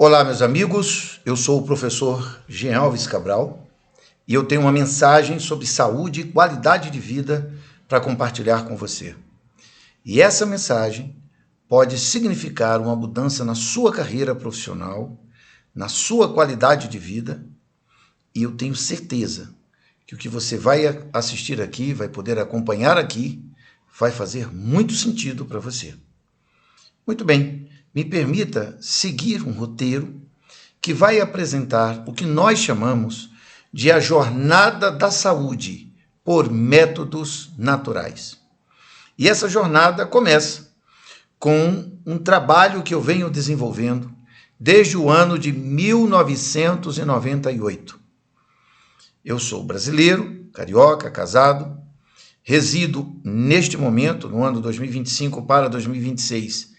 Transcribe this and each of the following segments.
Olá, meus amigos, eu sou o professor Jean Alves Cabral e eu tenho uma mensagem sobre saúde e qualidade de vida para compartilhar com você. E essa mensagem pode significar uma mudança na sua carreira profissional, na sua qualidade de vida, e eu tenho certeza que o que você vai assistir aqui, vai poder acompanhar aqui, vai fazer muito sentido para você. Muito bem, me permita seguir um roteiro que vai apresentar o que nós chamamos de a jornada da saúde por métodos naturais. E essa jornada começa com um trabalho que eu venho desenvolvendo desde o ano de 1998. Eu sou brasileiro, carioca, casado, resido neste momento, no ano 2025 para 2026,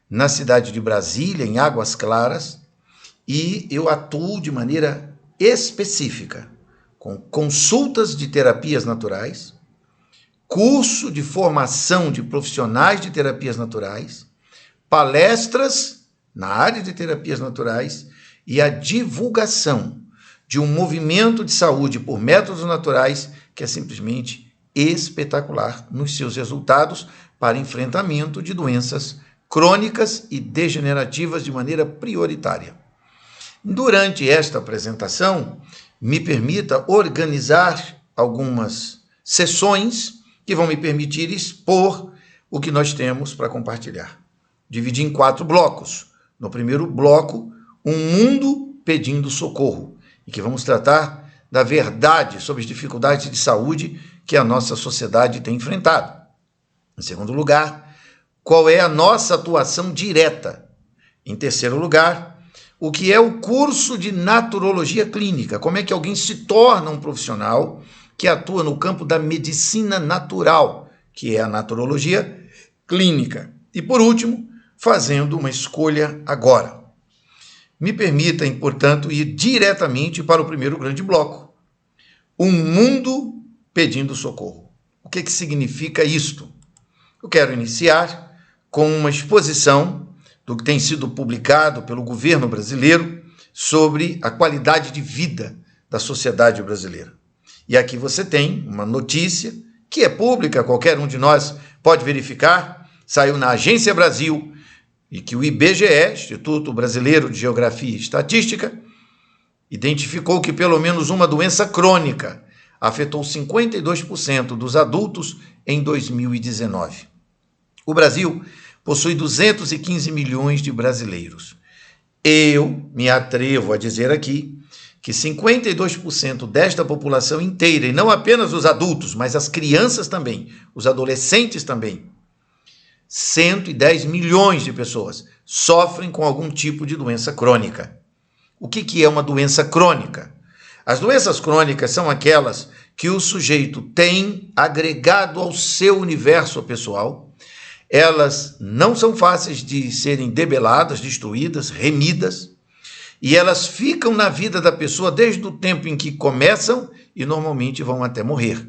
na cidade de Brasília, em Águas Claras, e eu atuo de maneira específica com consultas de terapias naturais, curso de formação de profissionais de terapias naturais, palestras na área de terapias naturais e a divulgação de um movimento de saúde por métodos naturais que é simplesmente espetacular nos seus resultados para enfrentamento de doenças crônicas e degenerativas de maneira prioritária. Durante esta apresentação, me permita organizar algumas sessões que vão me permitir expor o que nós temos para compartilhar. Dividi em 4 blocos. No primeiro bloco, um mundo pedindo socorro, e que vamos tratar da verdade sobre as dificuldades de saúde que a nossa sociedade tem enfrentado. Em segundo lugar, qual é a nossa atuação direta? Em terceiro lugar, o que é o curso de naturologia clínica? Como é que alguém se torna um profissional que atua no campo da medicina natural, que é a naturologia clínica? E por último, fazendo uma escolha agora. Me permitem, portanto, ir diretamente para o primeiro grande bloco. Um mundo pedindo socorro. O que significa isto? Eu quero iniciar com uma exposição do que tem sido publicado pelo governo brasileiro sobre a qualidade de vida da sociedade brasileira. E aqui você tem uma notícia que é pública, qualquer um de nós pode verificar, saiu na Agência Brasil, e que o IBGE, Instituto Brasileiro de Geografia e Estatística, identificou que pelo menos uma doença crônica afetou 52% dos adultos em 2019. O Brasil possui 215 milhões de brasileiros. Eu me atrevo a dizer aqui que 52% desta população inteira, e não apenas os adultos, mas as crianças também, os adolescentes também, 110 milhões de pessoas sofrem com algum tipo de doença crônica. O que é uma doença crônica? As doenças crônicas são aquelas que o sujeito tem agregado ao seu universo pessoal. Elas não são fáceis de serem debeladas, destruídas, remidas, e elas ficam na vida da pessoa desde o tempo em que começam e normalmente vão até morrer.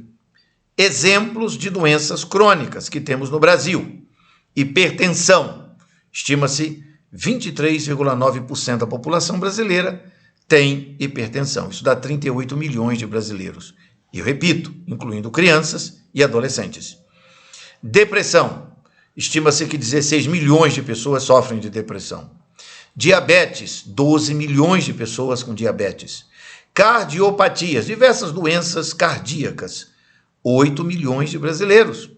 Exemplos de doenças crônicas que temos no Brasil. Hipertensão. Estima-se 23,9% da população brasileira tem hipertensão. Isso dá 38 milhões de brasileiros. E eu repito, incluindo crianças e adolescentes. Depressão. Estima-se que 16 milhões de pessoas sofrem de depressão. Diabetes, 12 milhões de pessoas com diabetes. Cardiopatias, diversas doenças cardíacas, 8 milhões de brasileiros.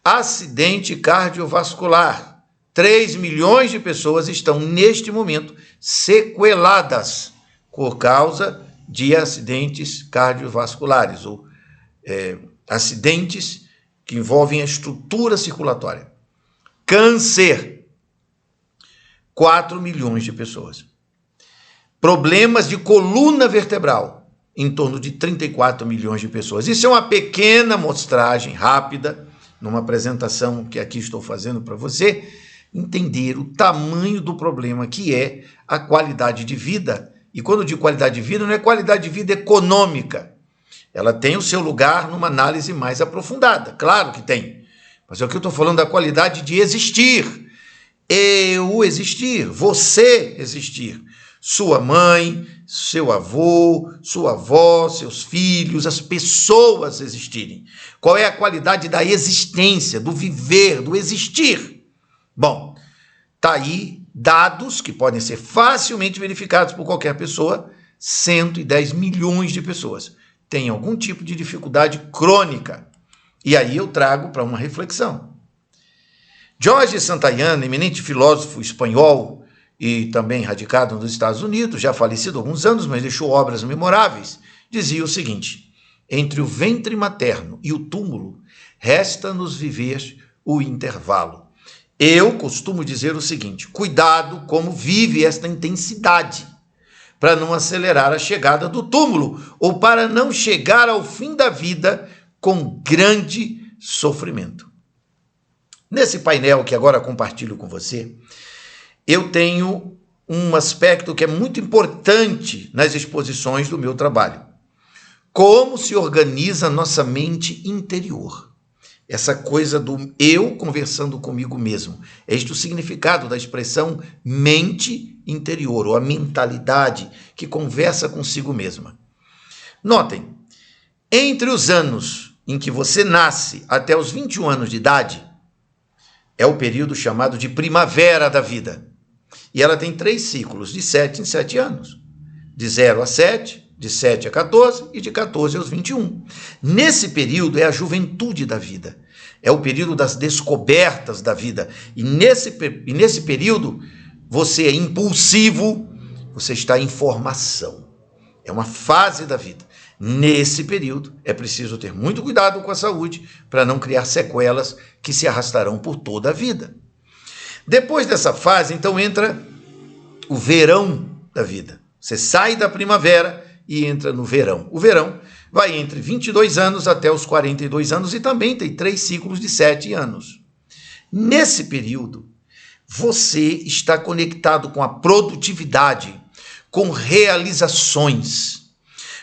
Acidente cardiovascular, 3 milhões de pessoas estão neste momento sequeladas por causa de acidentes cardiovasculares, ou acidentes que envolvem a estrutura circulatória. Câncer, 4 milhões de pessoas. Problemas de coluna vertebral, em torno de 34 milhões de pessoas. Isso é uma pequena amostragem rápida, numa apresentação que aqui estou fazendo para você, entender o tamanho do problema que é a qualidade de vida. E quando eu digo qualidade de vida, não é qualidade de vida econômica. Ela tem o seu lugar numa análise mais aprofundada, claro que tem. Mas é o que eu estou falando da qualidade de existir. Eu existir, você existir. Sua mãe, seu avô, sua avó, seus filhos, as pessoas existirem. Qual é a qualidade da existência, do viver, do existir? Bom, está aí dados que podem ser facilmente verificados por qualquer pessoa. 110 milhões de pessoas têm algum tipo de dificuldade crônica. E aí eu trago para uma reflexão. Jorge Santayana, eminente filósofo espanhol e também radicado nos Estados Unidos, já falecido há alguns anos, mas deixou obras memoráveis, dizia o seguinte: entre o ventre materno e o túmulo, resta-nos viver o intervalo. Eu costumo dizer o seguinte: cuidado como vive esta intensidade, para não acelerar a chegada do túmulo ou para não chegar ao fim da vida com grande sofrimento. Nesse painel que agora compartilho com você, eu tenho um aspecto que é muito importante nas exposições do meu trabalho. Como se organiza a nossa mente interior. Essa coisa do eu conversando comigo mesmo. Este é o significado da expressão mente interior, ou a mentalidade que conversa consigo mesma. Notem, entre os anos em que você nasce até os 21 anos de idade, é o período chamado de primavera da vida. E ela tem 3 ciclos, de 7 em 7 anos. De 0 a 7, de 7 a 14 e de 14 aos 21. Nesse período é a juventude da vida. É o período das descobertas da vida. E nesse período você é impulsivo, você está em formação. É uma fase da vida. Nesse período, é preciso ter muito cuidado com a saúde para não criar sequelas que se arrastarão por toda a vida. Depois dessa fase, então, entra o verão da vida. Você sai da primavera e entra no verão. O verão vai entre 22 anos até os 42 anos e também tem 3 ciclos de 7 anos. Nesse período, você está conectado com a produtividade, com realizações.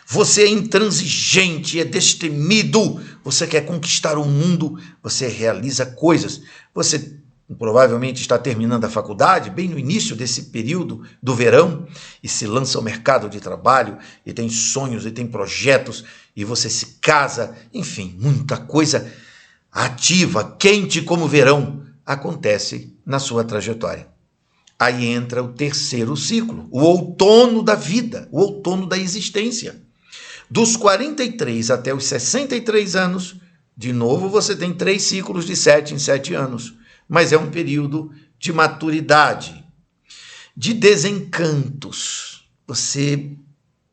Você é intransigente, é destemido, você quer conquistar o mundo, você realiza coisas. Você provavelmente está terminando a faculdade, bem no início desse período do verão, e se lança ao mercado de trabalho, e tem sonhos, e tem projetos, e você se casa, enfim, muita coisa ativa, quente como o verão, acontece na sua trajetória. Aí entra o terceiro ciclo, o outono da vida, o outono da existência. Dos 43 até os 63 anos, de novo você tem 3 ciclos de 7 em 7 anos, mas é um período de maturidade, de desencantos. Você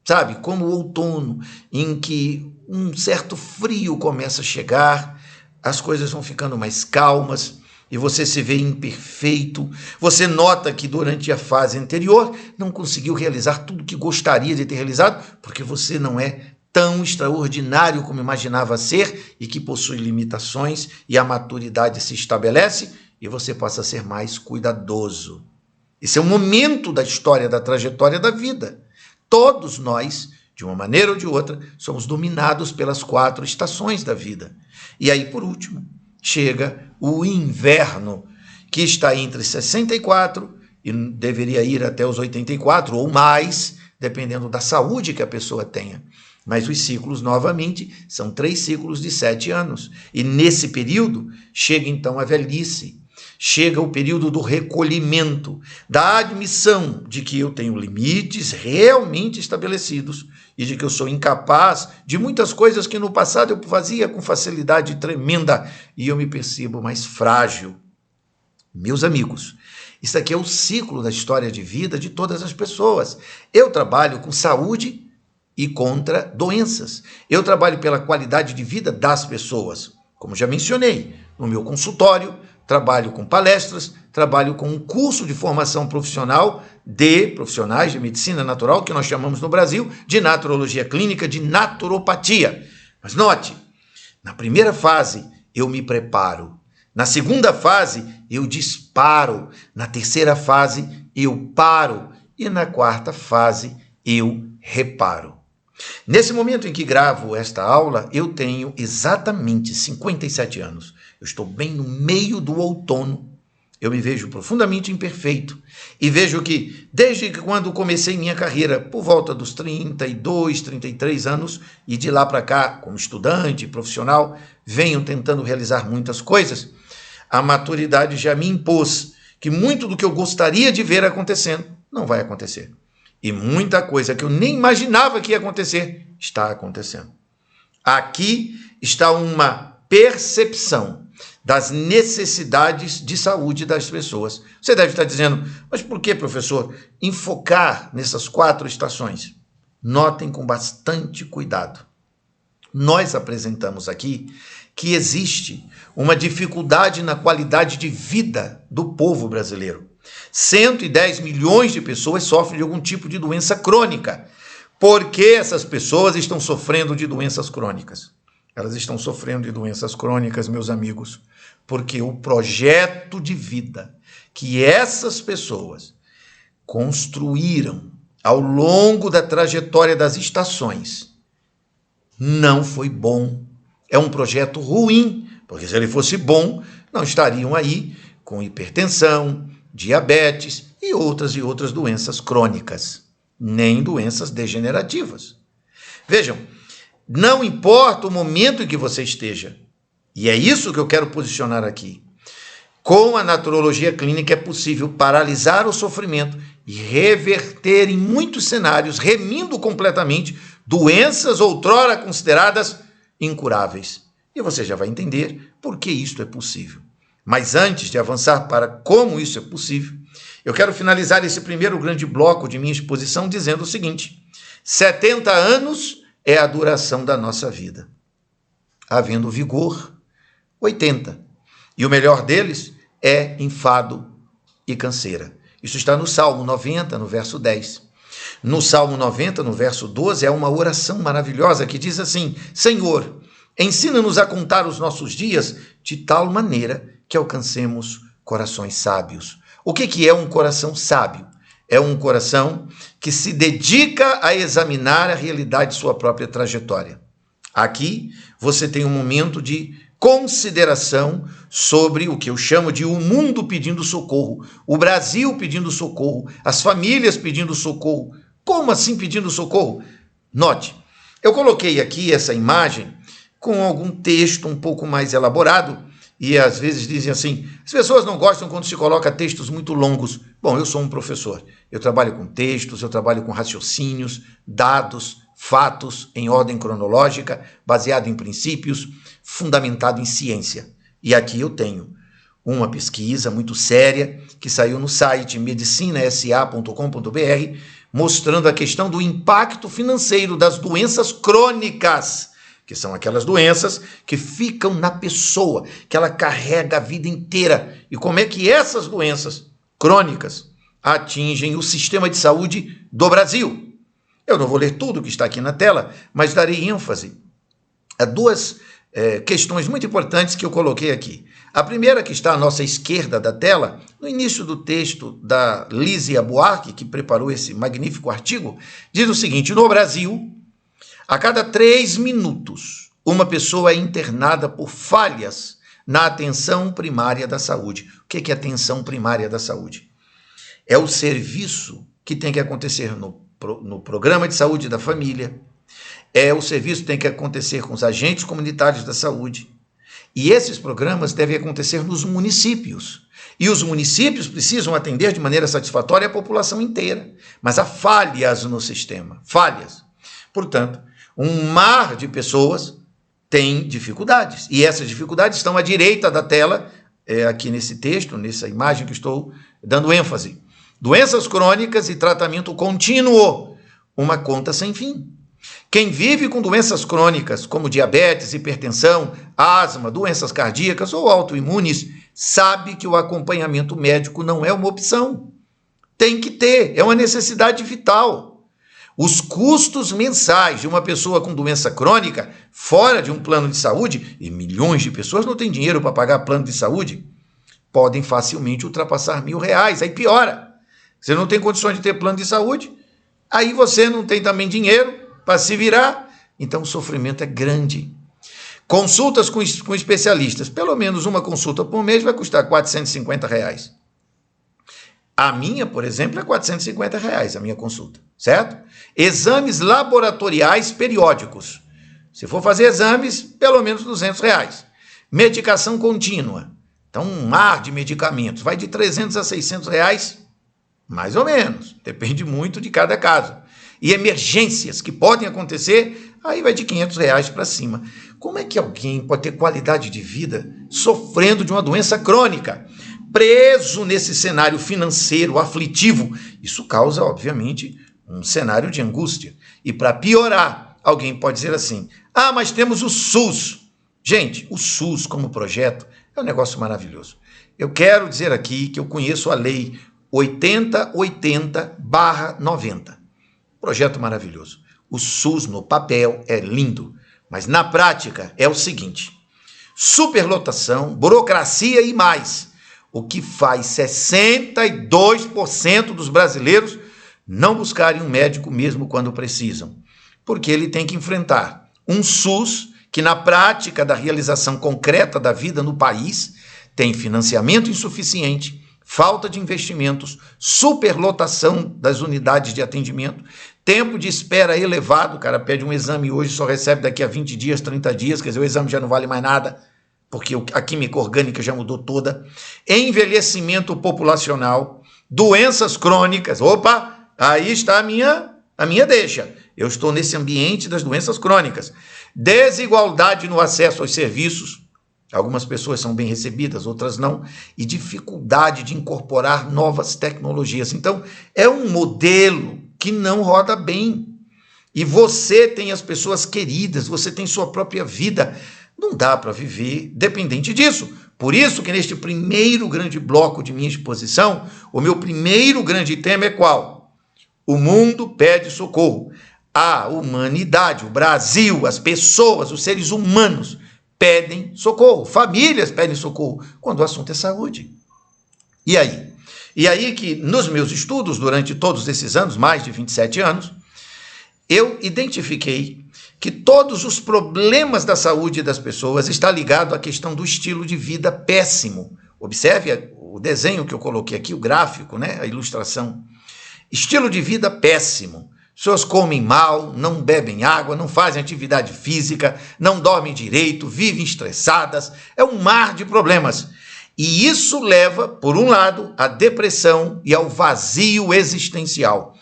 sabe, como o outono, em que um certo frio começa a chegar, as coisas vão ficando mais calmas, e você se vê imperfeito, você nota que durante a fase anterior não conseguiu realizar tudo que gostaria de ter realizado, porque você não é tão extraordinário como imaginava ser e que possui limitações, e a maturidade se estabelece e você passa a ser mais cuidadoso. Esse é um momento da história, da trajetória da vida. Todos nós, de uma maneira ou de outra, somos dominados pelas 4 estações da vida. E aí, por último, chega o inverno, que está entre 64 e deveria ir até os 84 ou mais, dependendo da saúde que a pessoa tenha. Mas os ciclos, novamente, são 3 ciclos de 7 anos. E nesse período, chega então a velhice, chega o período do recolhimento, da admissão de que eu tenho limites realmente estabelecidos e de que eu sou incapaz de muitas coisas que no passado eu fazia com facilidade tremenda e eu me percebo mais frágil. Meus amigos, isso aqui é o ciclo da história de vida de todas as pessoas. Eu trabalho com saúde e contra doenças. Eu trabalho pela qualidade de vida das pessoas. Como já mencionei, no meu consultório, trabalho com palestras, trabalho com um curso de formação profissional de profissionais de medicina natural, que nós chamamos no Brasil de naturologia clínica, de naturopatia. Mas note, na primeira fase eu me preparo, na segunda fase eu disparo, na terceira fase eu paro e na quarta fase eu reparo. Nesse momento em que gravo esta aula, eu tenho exatamente 57 anos. Eu estou bem no meio do outono. eu me vejo profundamente imperfeito e vejo que, desde que quando comecei minha carreira, por volta dos 32, 33 anos, e de lá para cá, como estudante, profissional, venho tentando realizar muitas coisas, a maturidade já me impôs que muito do que eu gostaria de ver acontecendo não vai acontecer. E muita coisa que eu nem imaginava que ia acontecer, está acontecendo. Aqui está uma percepção das necessidades de saúde das pessoas. Você deve estar dizendo, mas por que, professor, enfocar nessas 4 estações? Notem com bastante cuidado. Nós apresentamos aqui que existe uma dificuldade na qualidade de vida do povo brasileiro. 110 milhões de pessoas sofrem de algum tipo de doença crônica. Por que essas pessoas estão sofrendo de doenças crônicas? Elas estão sofrendo de doenças crônicas, meus amigos, porque o projeto de vida que essas pessoas construíram ao longo da trajetória das estações não foi bom. É um projeto ruim, porque se ele fosse bom, não estariam aí com hipertensão, diabetes e outras doenças crônicas, nem doenças degenerativas. Vejam, não importa o momento em que você esteja, e é isso que eu quero posicionar aqui, com a naturologia clínica é possível paralisar o sofrimento e reverter em muitos cenários, remindo completamente doenças outrora consideradas incuráveis. E você já vai entender por que isto é possível. Mas antes de avançar para como isso é possível, eu quero finalizar esse primeiro grande bloco de minha exposição dizendo o seguinte: 70 anos é a duração da nossa vida. Havendo vigor, 80. E o melhor deles é enfado e canseira. Isso está no Salmo 90, no verso 10. No Salmo 90, no verso 12, é uma oração maravilhosa que diz assim: Senhor, ensina-nos a contar os nossos dias de tal maneira que alcancemos corações sábios. O que é um coração sábio? É um coração que se dedica a examinar a realidade de sua própria trajetória. Aqui você tem um momento de consideração sobre o que eu chamo de o mundo pedindo socorro, o Brasil pedindo socorro, as famílias pedindo socorro. Como assim pedindo socorro? Note, eu coloquei aqui essa imagem com algum texto um pouco mais elaborado, e às vezes dizem assim, as pessoas não gostam quando se coloca textos muito longos. Bom, eu sou um professor, eu trabalho com textos, eu trabalho com raciocínios, dados, fatos em ordem cronológica, baseado em princípios, fundamentado em ciência. E aqui eu tenho uma pesquisa muito séria que saiu no site medicinasa.com.br, mostrando a questão do impacto financeiro das doenças crônicas, que são aquelas doenças que ficam na pessoa, que ela carrega a vida inteira. E como é que essas doenças crônicas atingem o sistema de saúde do Brasil? Eu não vou ler tudo que está aqui na tela, mas darei ênfase a 2 questões muito importantes que eu coloquei aqui. A primeira, que está à nossa esquerda da tela, no início do texto da Lísia Buarque, que preparou esse magnífico artigo, diz o seguinte: no Brasil, a cada 3 minutos, uma pessoa é internada por falhas na atenção primária da saúde. O que é atenção primária da saúde? É o serviço que tem que acontecer no programa de saúde da família, é o serviço que tem que acontecer com os agentes comunitários da saúde. E esses programas devem acontecer nos municípios. E os municípios precisam atender de maneira satisfatória a população inteira. Mas há falhas no sistema, falhas. Portanto, um mar de pessoas tem dificuldades. E essas dificuldades estão à direita da tela, aqui nesse texto, nessa imagem que estou dando ênfase. Doenças crônicas e tratamento contínuo, uma conta sem fim. Quem vive com doenças crônicas, como diabetes, hipertensão, asma, doenças cardíacas ou autoimunes, sabe que o acompanhamento médico não é uma opção. Tem que ter, é uma necessidade vital. Os custos mensais de uma pessoa com doença crônica, fora de um plano de saúde, e milhões de pessoas não têm dinheiro para pagar plano de saúde, podem facilmente ultrapassar R$1.000. Aí piora. Você não tem condições de ter plano de saúde, aí você não tem também dinheiro para se virar, então o sofrimento é grande. Consultas com especialistas. Pelo menos uma consulta por mês vai custar R$450. A minha, por exemplo, é R$450, a minha consulta, certo? Exames laboratoriais periódicos. Se for fazer exames, pelo menos R$200. Medicação contínua. Então, um mar de medicamentos. Vai de R$300 a R$600, mais ou menos. Depende muito de cada caso. E emergências que podem acontecer, aí vai de R$500 para cima. Como é que alguém pode ter qualidade de vida sofrendo de uma doença crônica? Preso nesse cenário financeiro aflitivo. Isso causa, obviamente, um cenário de angústia. E para piorar, alguém pode dizer assim, mas temos o SUS. Gente, o SUS como projeto é um negócio maravilhoso. Eu quero dizer aqui que eu conheço a lei 8080/90. Projeto maravilhoso. O SUS no papel é lindo, mas na prática é o seguinte, superlotação, burocracia e mais. O que faz 62% dos brasileiros não buscarem um médico mesmo quando precisam, porque ele tem que enfrentar um SUS que na prática da realização concreta da vida no país tem financiamento insuficiente, falta de investimentos, superlotação das unidades de atendimento, tempo de espera elevado, o cara pede um exame hoje, só recebe daqui a 20 dias, 30 dias, quer dizer, o exame já não vale mais nada, porque a química orgânica já mudou toda, envelhecimento populacional, doenças crônicas, aí está a minha deixa, eu estou nesse ambiente das doenças crônicas, desigualdade no acesso aos serviços, algumas pessoas são bem recebidas, outras não, e dificuldade de incorporar novas tecnologias. Então, é um modelo que não roda bem. E você tem as pessoas queridas, você tem sua própria vida. Não dá para viver dependente disso. Por isso que neste primeiro grande bloco de minha exposição, o meu primeiro grande tema é qual? O mundo pede socorro. A humanidade, o Brasil, as pessoas, os seres humanos pedem socorro, famílias pedem socorro, quando o assunto é saúde. E aí? E aí que nos meus estudos, durante todos esses anos, mais de 27 anos, eu identifiquei que todos os problemas da saúde das pessoas estão ligados à questão do estilo de vida péssimo. Observe o desenho que eu coloquei aqui, o gráfico, né? A ilustração. Estilo de vida péssimo. Pessoas comem mal, não bebem água, não fazem atividade física, não dormem direito, vivem estressadas. É um mar de problemas. E isso leva, por um lado, à depressão e ao vazio existencial.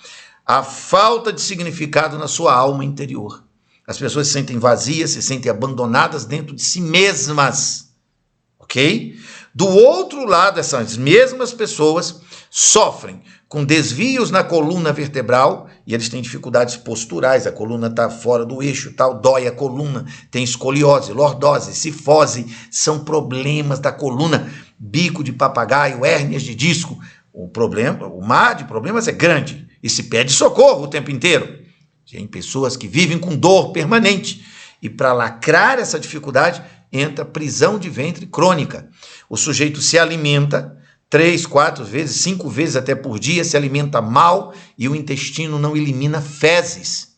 A falta de significado na sua alma interior. As pessoas se sentem vazias, se sentem abandonadas dentro de si mesmas. Ok? Do outro lado, essas mesmas pessoas sofrem com desvios na coluna vertebral e eles têm dificuldades posturais, a coluna está fora do eixo, tal, dói a coluna, tem escoliose, lordose, cifose, são problemas da coluna, bico de papagaio, hérnias de disco. O mar de problemas é grande e se pede socorro o tempo inteiro. Tem pessoas que vivem com dor permanente e para lacrar essa dificuldade entra prisão de ventre crônica. O sujeito se alimenta 3, 4 vezes, 5 vezes até por dia, se alimenta mal e o intestino não elimina fezes.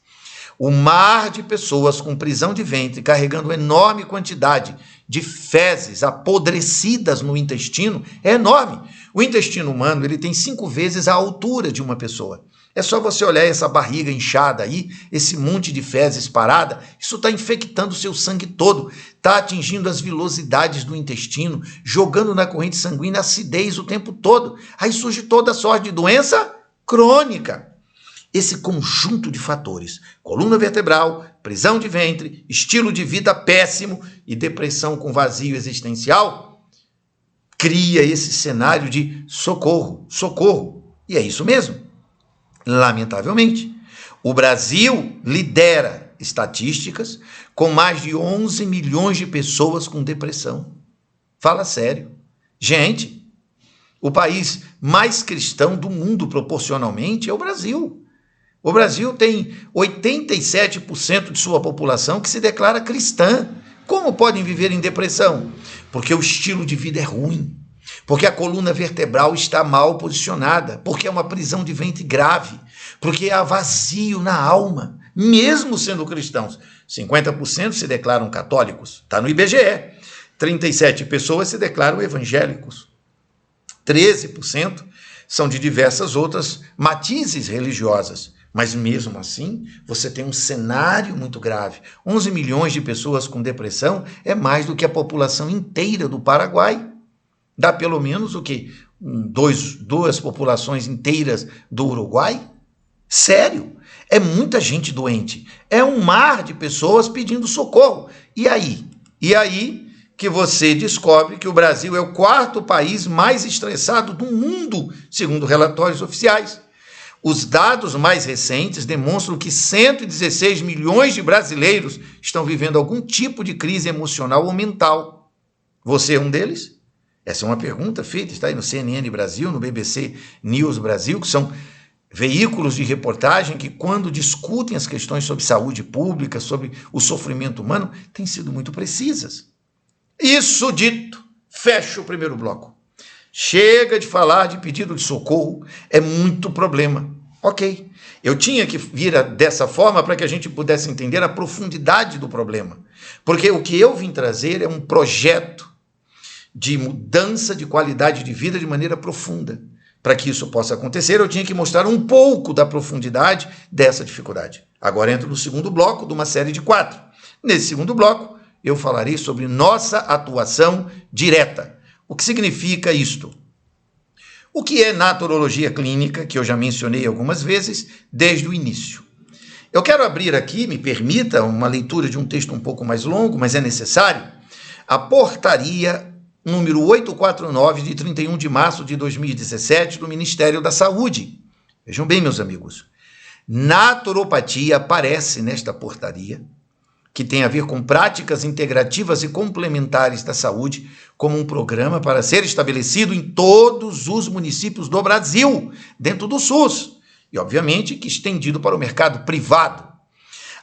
O mar de pessoas com prisão de ventre, carregando enorme quantidade de fezes apodrecidas no intestino, é enorme. O intestino humano ele tem 5 vezes a altura de uma pessoa. É só você olhar essa barriga inchada aí, esse monte de fezes parada, isso está infectando o seu sangue todo, está atingindo as vilosidades do intestino, jogando na corrente sanguínea acidez o tempo todo. Aí surge toda sorte de doença crônica. Esse conjunto de fatores, coluna vertebral, prisão de ventre, estilo de vida péssimo e depressão com vazio existencial, cria esse cenário de socorro, socorro. E é isso mesmo. Lamentavelmente, o Brasil lidera estatísticas com mais de 11 milhões de pessoas com depressão. Fala sério. Gente, o país mais cristão do mundo proporcionalmente é o Brasil. O Brasil tem 87% de sua população que se declara cristã. Como podem viver em depressão? Porque o estilo de vida é ruim. Porque a coluna vertebral está mal posicionada, porque é uma prisão de ventre grave, porque há vazio na alma, mesmo sendo cristãos. 50% se declaram católicos, está no IBGE. 37 pessoas se declaram evangélicos. 13% são de diversas outras matizes religiosas. Mas mesmo assim, você tem um cenário muito grave. 11 milhões de pessoas com depressão é mais do que a população inteira do Paraguai. Dá pelo menos o quê? Duas populações inteiras do Uruguai? Sério? É muita gente doente. É um mar de pessoas pedindo socorro. E aí? E aí que você descobre que o Brasil é o 4º país mais estressado do mundo, segundo relatórios oficiais. Os dados mais recentes demonstram que 116 milhões de brasileiros estão vivendo algum tipo de crise emocional ou mental. Você é um deles? Essa é uma pergunta feita, está aí no CNN Brasil, no BBC News Brasil, que são veículos de reportagem que, quando discutem as questões sobre saúde pública, sobre o sofrimento humano, têm sido muito precisas. Isso dito, fecho o primeiro bloco. Chega de falar de pedido de socorro, é muito problema. Ok, eu tinha que vir dessa forma para que a gente pudesse entender a profundidade do problema. Porque o que eu vim trazer é um projeto de mudança de qualidade de vida de maneira profunda. Para que isso possa acontecer, eu tinha que mostrar um pouco da profundidade dessa dificuldade. Agora entro no segundo bloco de uma série de 4. Nesse segundo bloco, eu falarei sobre nossa atuação direta. O que significa isto? O que é naturologia clínica, que eu já mencionei algumas vezes desde o início. Eu quero abrir aqui, me permita, uma leitura de um texto um pouco mais longo, mas é necessário, a portaria número 849, de 31 de março de 2017, do Ministério da Saúde. Vejam bem, meus amigos, naturopatia aparece nesta portaria, que tem a ver com práticas integrativas e complementares da saúde, como um programa para ser estabelecido em todos os municípios do Brasil, dentro do SUS, e, obviamente, que estendido para o mercado privado.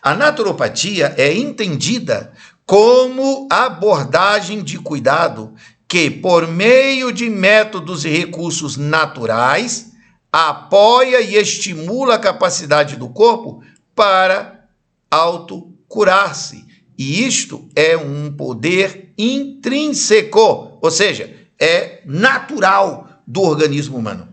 A naturopatia é entendida como abordagem de cuidado que, por meio de métodos e recursos naturais, apoia e estimula a capacidade do corpo para autocurar-se. E isto é um poder intrínseco, ou seja, é natural do organismo humano.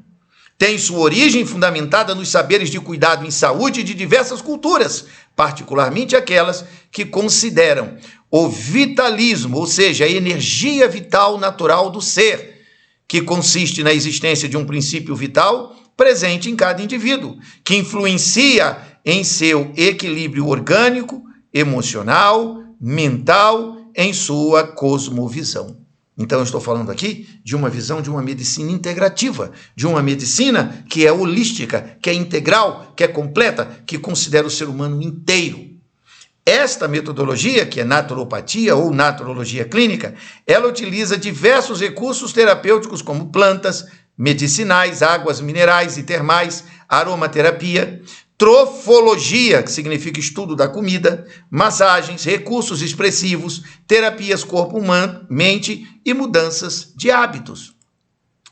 Tem sua origem fundamentada nos saberes de cuidado em saúde de diversas culturas, particularmente aquelas que consideram o vitalismo, ou seja, a energia vital natural do ser, que consiste na existência de um princípio vital presente em cada indivíduo, que influencia em seu equilíbrio orgânico, emocional, mental, em sua cosmovisão. Então, eu estou falando aqui de uma visão de uma medicina integrativa, de uma medicina que é holística, que é integral, que é completa, que considera o ser humano inteiro. Esta metodologia, que é naturopatia ou naturologia clínica, ela utiliza diversos recursos terapêuticos como plantas, medicinais, águas minerais e termais, aromaterapia, trofologia, que significa estudo da comida, massagens, recursos expressivos, terapias corpo-mente e mudanças de hábitos.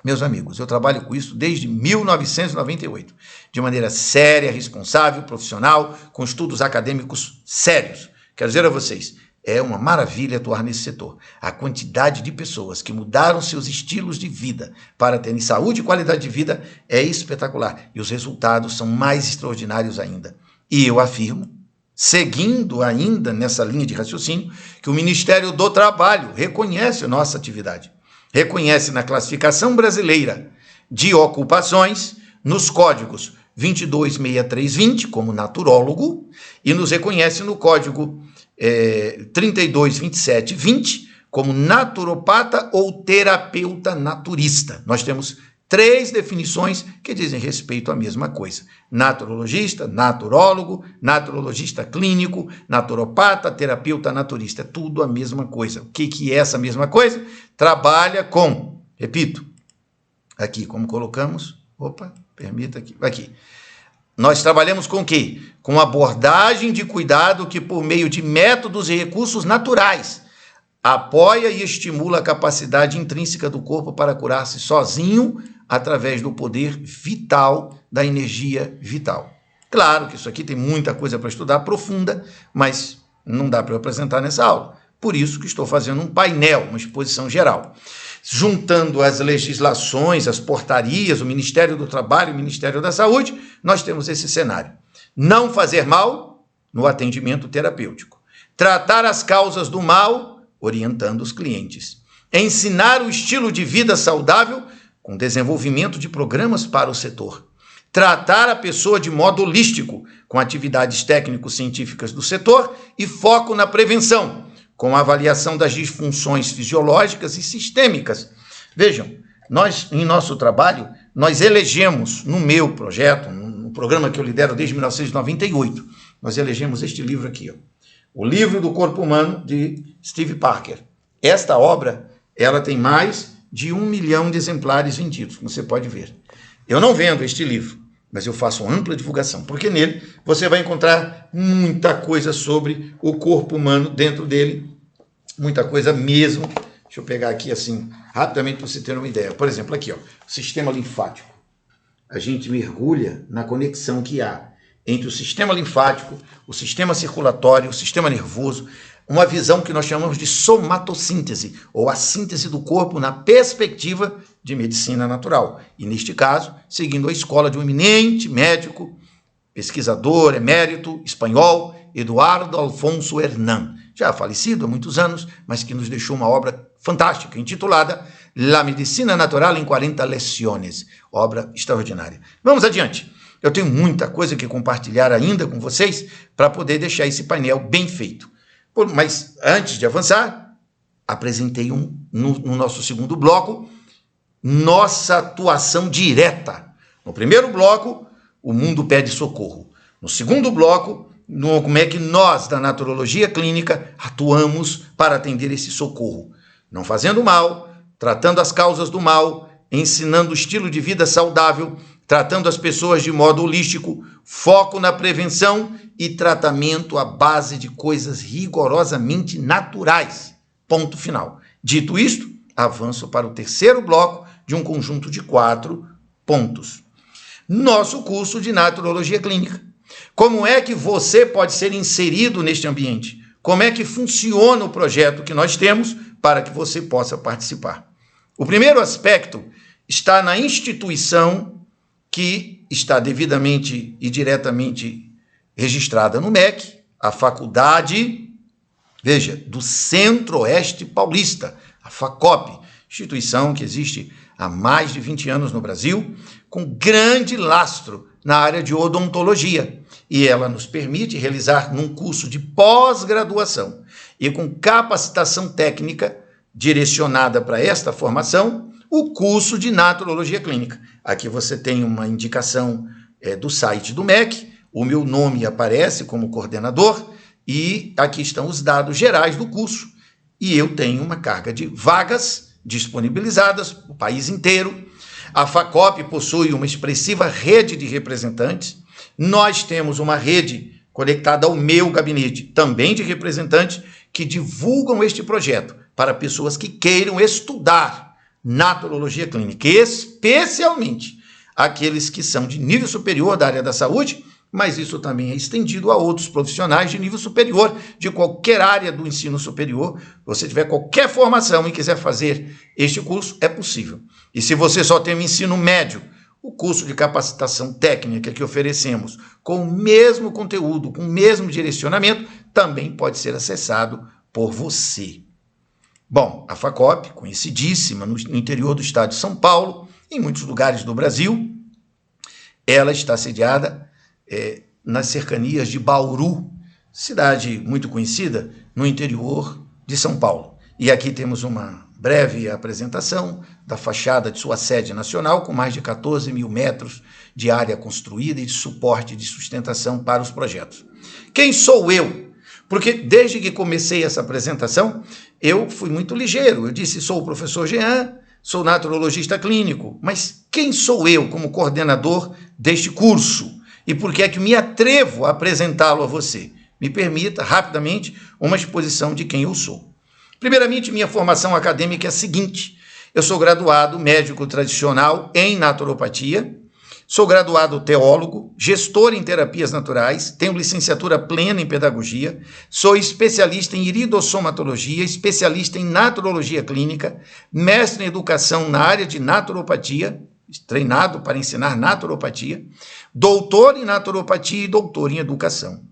Meus amigos, eu trabalho com isso desde 1998, de maneira séria, responsável, profissional, com estudos acadêmicos sérios. Quero dizer a vocês, é uma maravilha atuar nesse setor. A quantidade de pessoas que mudaram seus estilos de vida para terem saúde e qualidade de vida é espetacular. E os resultados são mais extraordinários ainda. E eu afirmo, seguindo ainda nessa linha de raciocínio, que o Ministério do Trabalho reconhece a nossa atividade. Reconhece na classificação brasileira de ocupações, nos códigos 226320, como naturólogo, e nos reconhece no código 322720, como naturopata ou terapeuta naturista. Nós temos 3 definições que dizem respeito à mesma coisa. Naturologista, naturólogo, naturologista clínico, naturopata, terapeuta naturista. É tudo a mesma coisa. O que é essa mesma coisa? Trabalha com, repito, aqui, como colocamos, permita aqui. Nós trabalhamos com o quê? Com abordagem de cuidado que, por meio de métodos e recursos naturais, apoia e estimula a capacidade intrínseca do corpo para curar-se sozinho através do poder vital, da energia vital. Claro que isso aqui tem muita coisa para estudar profunda, mas não dá para eu apresentar nessa aula. Por isso que estou fazendo um painel, uma exposição geral. Juntando as legislações, as portarias, o Ministério do Trabalho, o Ministério da Saúde, nós temos esse cenário. Não fazer mal no atendimento terapêutico. Tratar as causas do mal, orientando os clientes. Ensinar o estilo de vida saudável com desenvolvimento de programas para o setor. Tratar a pessoa de modo holístico, com atividades técnico-científicas do setor e foco na prevenção, com a avaliação das disfunções fisiológicas e sistêmicas. Vejam, nós, em nosso trabalho, nós elegemos, no meu projeto, no programa que eu lidero desde 1998, nós elegemos este livro aqui, ó, O Livro do Corpo Humano, de Steve Parker. Esta obra, ela tem mais de 1 milhão de exemplares vendidos, como você pode ver. Eu não vendo este livro, mas eu faço uma ampla divulgação, porque nele você vai encontrar muita coisa sobre o corpo humano dentro dele, muita coisa mesmo. Deixa eu pegar aqui assim, rapidamente, para você ter uma ideia. Por exemplo, aqui, ó, o sistema linfático. A gente mergulha na conexão que há entre o sistema linfático, o sistema circulatório, o sistema nervoso, uma visão que nós chamamos de somatossíntese, ou a síntese do corpo na perspectiva de medicina natural. E, neste caso, seguindo a escola de um eminente médico, pesquisador, emérito, espanhol, Eduardo Alfonso Hernán, já falecido há muitos anos, mas que nos deixou uma obra fantástica, intitulada La Medicina Natural em 40 Lecciones, obra extraordinária. Vamos adiante. Eu tenho muita coisa que compartilhar ainda com vocês para poder deixar esse painel bem feito. Mas, antes de avançar, apresentei no nosso segundo bloco, nossa atuação direta. No primeiro bloco, o mundo pede socorro. No segundo bloco, como é que nós, da naturologia clínica, atuamos para atender esse socorro. Não fazendo mal, tratando as causas do mal, ensinando o estilo de vida saudável, tratando as pessoas de modo holístico, foco na prevenção e tratamento à base de coisas rigorosamente naturais. Ponto final. Dito isto, avanço para o terceiro bloco de um conjunto de 4 pontos. Nosso curso de naturologia clínica. Como é que você pode ser inserido neste ambiente? Como é que funciona o projeto que nós temos para que você possa participar? O primeiro aspecto está na instituição que está devidamente e diretamente registrada no MEC, a faculdade, veja, do Centro-Oeste Paulista, a FACOP, instituição que existe há mais de 20 anos no Brasil, com grande lastro na área de odontologia. E ela nos permite realizar num curso de pós-graduação e com capacitação técnica direcionada para esta formação, o curso de naturologia clínica. Aqui você tem uma indicação do site do MEC, o meu nome aparece como coordenador e aqui estão os dados gerais do curso. E eu tenho uma carga de vagas disponibilizadas no país inteiro. A FACOP possui uma expressiva rede de representantes. Nós temos uma rede conectada ao meu gabinete, também de representantes, que divulgam este projeto para pessoas que queiram estudar naturologia clínica, especialmente aqueles que são de nível superior da área da saúde, mas isso também é estendido a outros profissionais de nível superior, de qualquer área do ensino superior. Se você tiver qualquer formação e quiser fazer este curso, é possível. E se você só tem o ensino médio, o curso de capacitação técnica que oferecemos, com o mesmo conteúdo, com o mesmo direcionamento, também pode ser acessado por você. Bom, a FACOP, conhecidíssima no interior do estado de São Paulo, em muitos lugares do Brasil, ela está sediada nas cercanias de Bauru, cidade muito conhecida no interior de São Paulo. E aqui temos uma breve apresentação da fachada de sua sede nacional, com mais de 14 mil metros de área construída e de suporte de sustentação para os projetos. Quem sou eu? Porque desde que comecei essa apresentação, eu fui muito ligeiro. Eu disse, sou o professor Jean, sou naturologista clínico, mas quem sou eu como coordenador deste curso? E por que é que me atrevo a apresentá-lo a você? Me permita, rapidamente, uma exposição de quem eu sou. Primeiramente, minha formação acadêmica é a seguinte. Eu sou graduado médico tradicional em naturopatia, Sou graduado teólogo, gestor em terapias naturais, tenho licenciatura plena em pedagogia, sou especialista em iridossomatologia, especialista em naturologia clínica, mestre em educação na área de naturopatia, treinado para ensinar naturopatia, doutor em naturopatia e doutor em educação.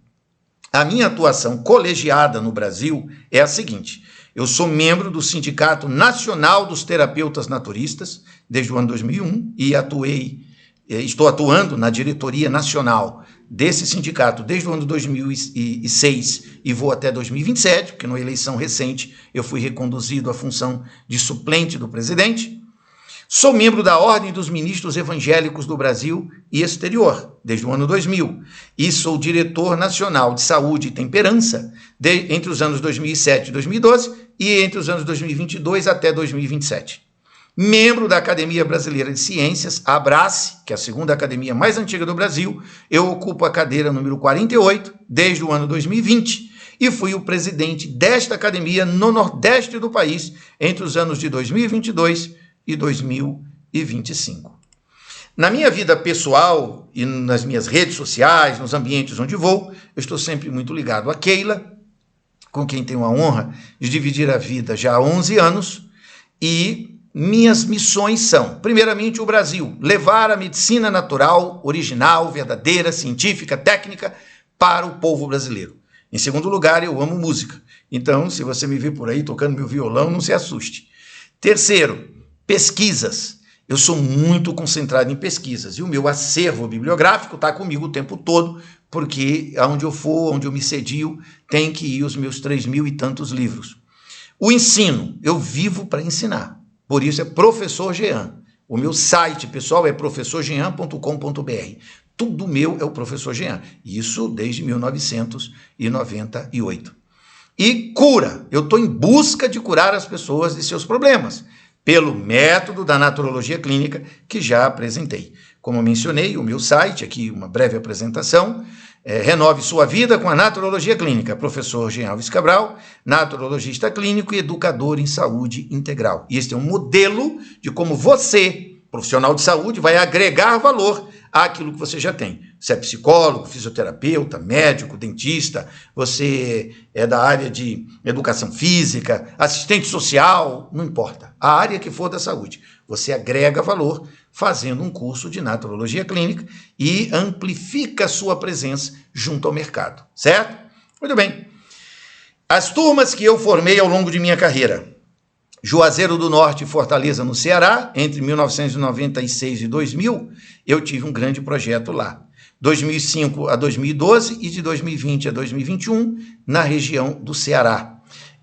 A minha atuação colegiada no Brasil é a seguinte: eu sou membro do Sindicato Nacional dos Terapeutas Naturistas desde o ano 2001 e estou atuando na diretoria nacional desse sindicato desde o ano 2006 e vou até 2027, porque numa eleição recente eu fui reconduzido à função de suplente do presidente. Sou membro da Ordem dos Ministros Evangélicos do Brasil e Exterior, desde o ano 2000, e sou diretor nacional de Saúde e Temperança entre os anos 2007 e 2012 e entre os anos 2022 até 2027. Membro da Academia Brasileira de Ciências, a ABRACE, que é a segunda academia mais antiga do Brasil, eu ocupo a cadeira número 48 desde o ano 2020 e fui o presidente desta academia no Nordeste do país entre os anos de 2022 e 2025. Na minha vida pessoal e nas minhas redes sociais, nos ambientes onde vou, eu estou sempre muito ligado a Keila, com quem tenho a honra de dividir a vida já há 11 anos, e minhas missões são, primeiramente, o Brasil, levar a medicina natural, original, verdadeira, científica, técnica, para o povo brasileiro. Em segundo lugar, eu amo música. Então, se você me vê por aí tocando meu violão, não se assuste. Terceiro, pesquisas. Eu sou muito concentrado em pesquisas e o meu acervo bibliográfico está comigo o tempo todo, porque aonde eu for, onde eu me cedio, tem que ir os meus 3.000 e tantos livros. O ensino, eu vivo para ensinar. Por isso é Professor Jean. O meu site, pessoal, é professorjean.com.br. Tudo meu é o Professor Jean. Isso desde 1998. E cura. Eu estou em busca de curar as pessoas de seus problemas, pelo método da naturologia clínica que já apresentei. Como eu mencionei, o meu site, aqui uma breve apresentação, renove sua vida com a naturologia clínica. Professor Jean Alves Cabral, naturologista clínico e educador em saúde integral. E este é um modelo de como você, profissional de saúde, vai agregar valor àquilo que você já tem. Você é psicólogo, fisioterapeuta, médico, dentista, você é da área de educação física, assistente social, não importa. A área que for da saúde. Você agrega valor fazendo um curso de naturologia clínica e amplifica a sua presença junto ao mercado, certo? Muito bem. As turmas que eu formei ao longo de minha carreira: Juazeiro do Norte e Fortaleza, no Ceará, entre 1996 e 2000, eu tive um grande projeto lá. 2005 a 2012 e de 2020 a 2021, na região do Ceará.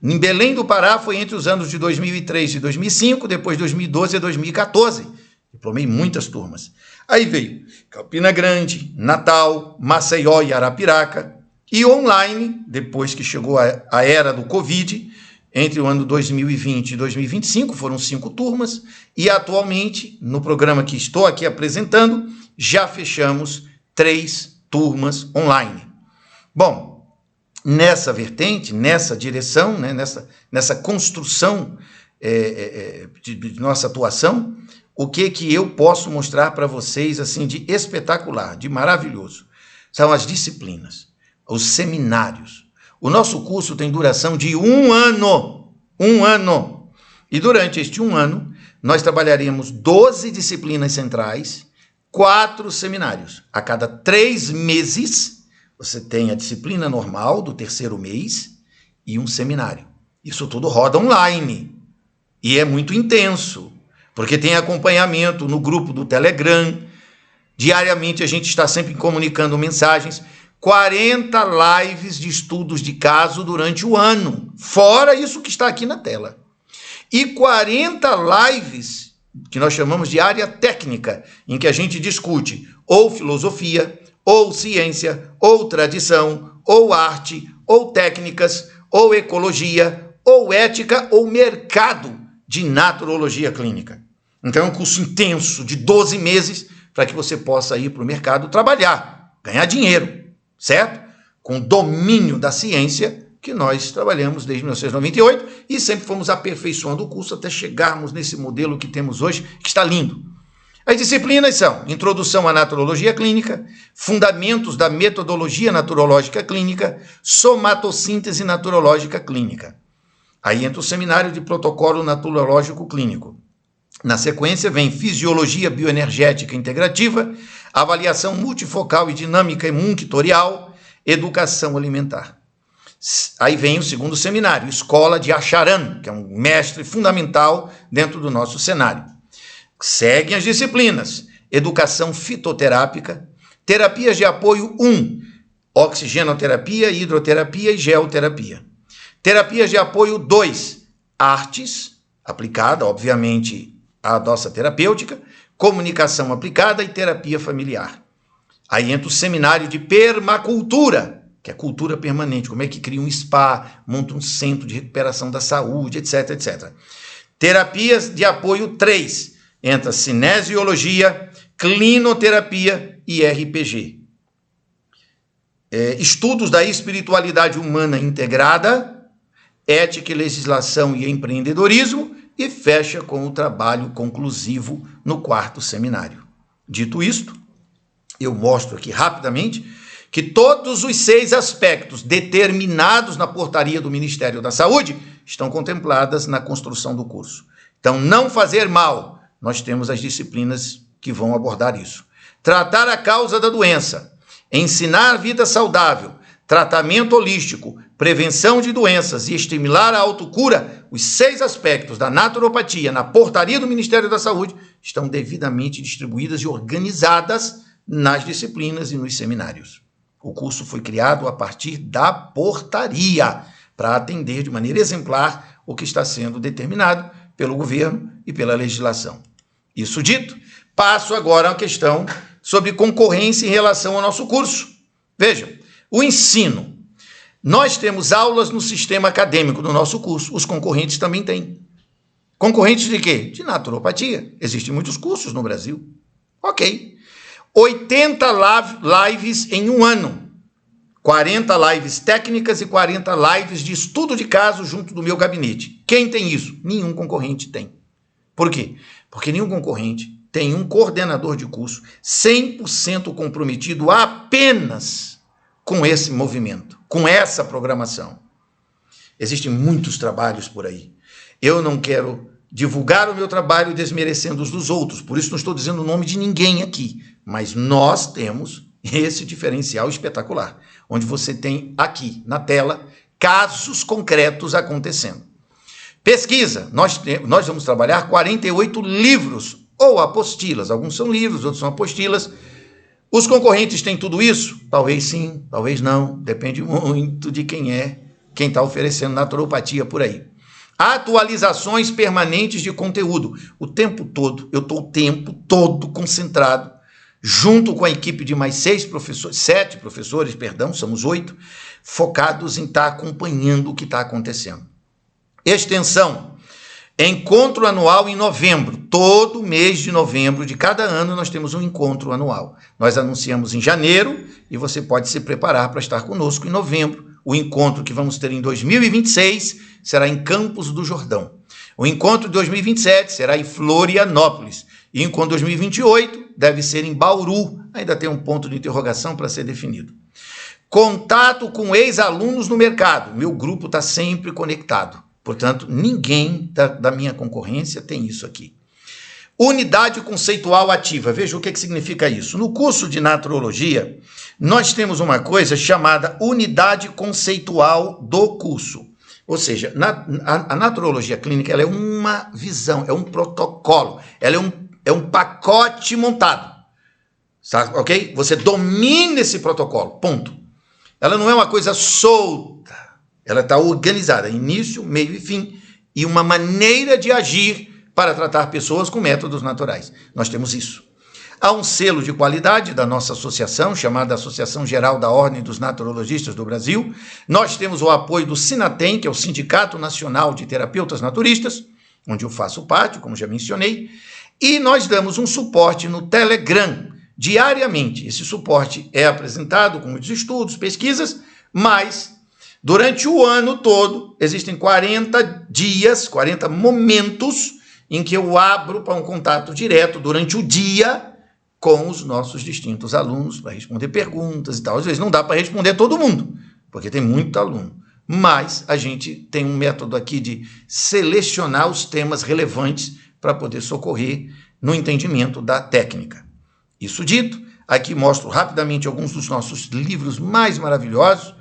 Em Belém do Pará foi entre os anos de 2003 e 2005, depois 2012 a 2014. Diplomei muitas turmas. Aí veio Campina Grande, Natal, Maceió e Arapiraca. E online, depois que chegou a era do Covid, entre o ano 2020 e 2025, foram 5 turmas. E atualmente, no programa que estou aqui apresentando, já fechamos 3 turmas online. Bom, nessa vertente, nessa direção, né, nessa construção de nossa atuação, o que eu posso mostrar para vocês assim de espetacular, de maravilhoso? São as disciplinas, os seminários. O nosso curso tem duração de 1 ano. 1 ano. E durante este 1 ano, nós trabalharemos 12 disciplinas centrais, 4 seminários. A cada 3 meses, você tem a disciplina normal do 3º mês e um seminário. Isso tudo roda online. E é muito intenso, porque tem acompanhamento no grupo do Telegram. Diariamente a gente está sempre comunicando mensagens. 40 lives de estudos de caso durante o ano, fora isso que está aqui na tela. E 40 lives que nós chamamos de área técnica, em que a gente discute ou filosofia, ou ciência, ou tradição, ou arte, ou técnicas, ou ecologia, ou ética, ou mercado de naturologia clínica. Então é um curso intenso de 12 meses para que você possa ir para o mercado trabalhar, ganhar dinheiro, certo? Com domínio da ciência que nós trabalhamos desde 1998 e sempre fomos aperfeiçoando o curso até chegarmos nesse modelo que temos hoje, que está lindo. As disciplinas são Introdução à Naturologia Clínica, Fundamentos da Metodologia Naturológica Clínica, Somatossíntese Naturológica Clínica. Aí entra o Seminário de Protocolo Naturológico Clínico. Na sequência vem Fisiologia Bioenergética Integrativa, Avaliação Multifocal e Dinâmica Emunctorial, Educação Alimentar. Aí vem o segundo seminário, Escola de Acharan, que é um mestre fundamental dentro do nosso cenário. Seguem as disciplinas, Educação Fitoterápica, Terapias de Apoio 1, Oxigenoterapia, Hidroterapia e Geoterapia. Terapias de Apoio 2, Artes, aplicada, obviamente, à nossa terapêutica, Comunicação aplicada e Terapia familiar. Aí entra o seminário de Permacultura, que é cultura permanente, como é que cria um spa, monta um centro de recuperação da saúde, etc, etc. Terapias de Apoio 3, entra Cinesiologia, Clinoterapia e RPG. Estudos da espiritualidade humana integrada, Ética e Legislação e Empreendedorismo, e fecha com o trabalho conclusivo no quarto seminário. Dito isto, eu mostro aqui rapidamente que todos os 6 aspectos determinados na portaria do Ministério da Saúde estão contempladas na construção do curso. Então, não fazer mal, nós temos as disciplinas que vão abordar isso. Tratar a causa da doença, ensinar vida saudável, tratamento holístico, prevenção de doenças e estimular a autocura, os 6 aspectos da naturopatia na portaria do Ministério da Saúde estão devidamente distribuídas e organizadas nas disciplinas e nos seminários. O curso foi criado a partir da portaria para atender de maneira exemplar o que está sendo determinado pelo governo e pela legislação. Isso dito, passo agora à questão sobre concorrência em relação ao nosso curso. Vejam, o ensino. Nós temos aulas no sistema acadêmico do nosso curso, os concorrentes também têm. Concorrentes de quê? De naturopatia. Existem muitos cursos no Brasil. Ok. 80 lives em um ano. 40 lives técnicas e 40 lives de estudo de caso junto do meu gabinete. Quem tem isso? Nenhum concorrente tem. Por quê? Porque nenhum concorrente tem um coordenador de curso 100% comprometido apenas com esse movimento, com essa programação. Existem muitos trabalhos por aí. Eu não quero divulgar o meu trabalho desmerecendo os dos outros, por isso não estou dizendo o nome de ninguém aqui, mas nós temos esse diferencial espetacular, onde você tem aqui na tela casos concretos acontecendo. Pesquisa, nós vamos trabalhar 48 livros ou apostilas, alguns são livros, outros são apostilas. Os concorrentes têm tudo isso? Talvez sim, talvez não, depende muito de quem está oferecendo naturopatia por aí. Atualizações permanentes de conteúdo. O tempo todo, eu estou o tempo todo concentrado, junto com a equipe de mais 7 professores, somos 8, focados em estar acompanhando o que está acontecendo. Extensão. Encontro anual em novembro. Todo mês de novembro de cada ano nós temos um encontro anual. Nós anunciamos em janeiro e você pode se preparar para estar conosco em novembro. O encontro que vamos ter em 2026 será em Campos do Jordão. O encontro de 2027 será em Florianópolis. E o encontro de 2028 deve ser em Bauru. Ainda tem um ponto de interrogação para ser definido. Contato com ex-alunos no mercado. Meu grupo está sempre conectado. Portanto, ninguém da minha concorrência tem isso aqui. Unidade conceitual ativa. Veja o que significa isso. No curso de naturologia, nós temos uma coisa chamada unidade conceitual do curso. Ou seja, a naturologia clínica ela é uma visão, é um protocolo, ela é um pacote montado. Sabe, ok? Você domina esse protocolo, ponto. Ela não é uma coisa solta. Ela está organizada, início, meio e fim, e uma maneira de agir para tratar pessoas com métodos naturais. Nós temos isso. Há um selo de qualidade da nossa associação, chamada Associação Geral da Ordem dos Naturologistas do Brasil. Nós temos o apoio do Sinatem, que é o Sindicato Nacional de Terapeutas Naturistas, onde eu faço parte, como já mencionei, e nós damos um suporte no Telegram, diariamente. Esse suporte é apresentado com muitos estudos, pesquisas, mas durante o ano todo, existem 40 dias, 40 momentos em que eu abro para um contato direto durante o dia com os nossos distintos alunos para responder perguntas e tal. Às vezes não dá para responder todo mundo, porque tem muito aluno. Mas a gente tem um método aqui de selecionar os temas relevantes para poder socorrer no entendimento da técnica. Isso dito, aqui mostro rapidamente alguns dos nossos livros mais maravilhosos.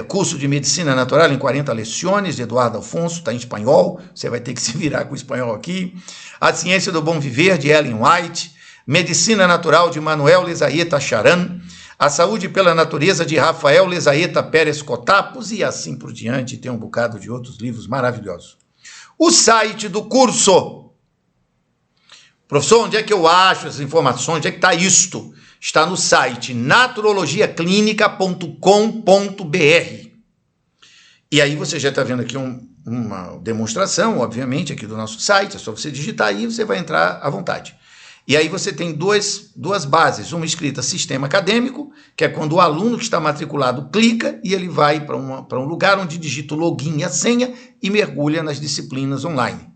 Curso de Medicina Natural em 40 Leções, de Eduardo Afonso, está em espanhol, você vai ter que se virar com o espanhol aqui. A Ciência do Bom Viver, de Ellen White. Medicina Natural, de Manuel Lezaeta Charan. A Saúde pela Natureza, de Rafael Lezaeta Pérez Cotapos, e assim por diante, tem um bocado de outros livros maravilhosos. O site do curso. Professor, onde é que eu acho essas informações? Onde é que está isto? Está no site naturologiaclinica.com.br. E aí você já está vendo aqui uma demonstração, obviamente, aqui do nosso site. É só você digitar aí e você vai entrar à vontade. E aí você tem duas bases, uma escrita sistema acadêmico, que é quando o aluno que está matriculado clica e ele vai para um lugar onde digita o login e a senha e mergulha nas disciplinas online.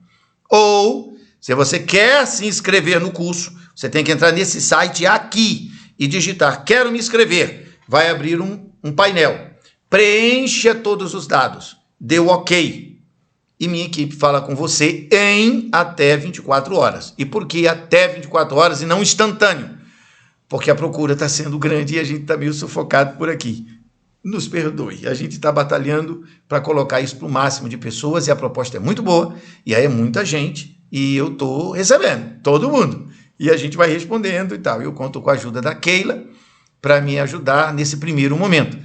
Ou, se você quer se inscrever no curso, você tem que entrar nesse site aqui e digitar quero me inscrever. Vai abrir um painel. Preencha todos os dados. Dê o ok. E minha equipe fala com você em até 24 horas. E por que até 24 horas e não instantâneo? Porque a procura está sendo grande e a gente está meio sufocado por aqui. Nos perdoe, a gente está batalhando para colocar isso para o máximo de pessoas e a proposta é muito boa, e aí é muita gente, e eu estou recebendo, todo mundo. E a gente vai respondendo e tal. Eu conto com a ajuda da Keila para me ajudar nesse primeiro momento.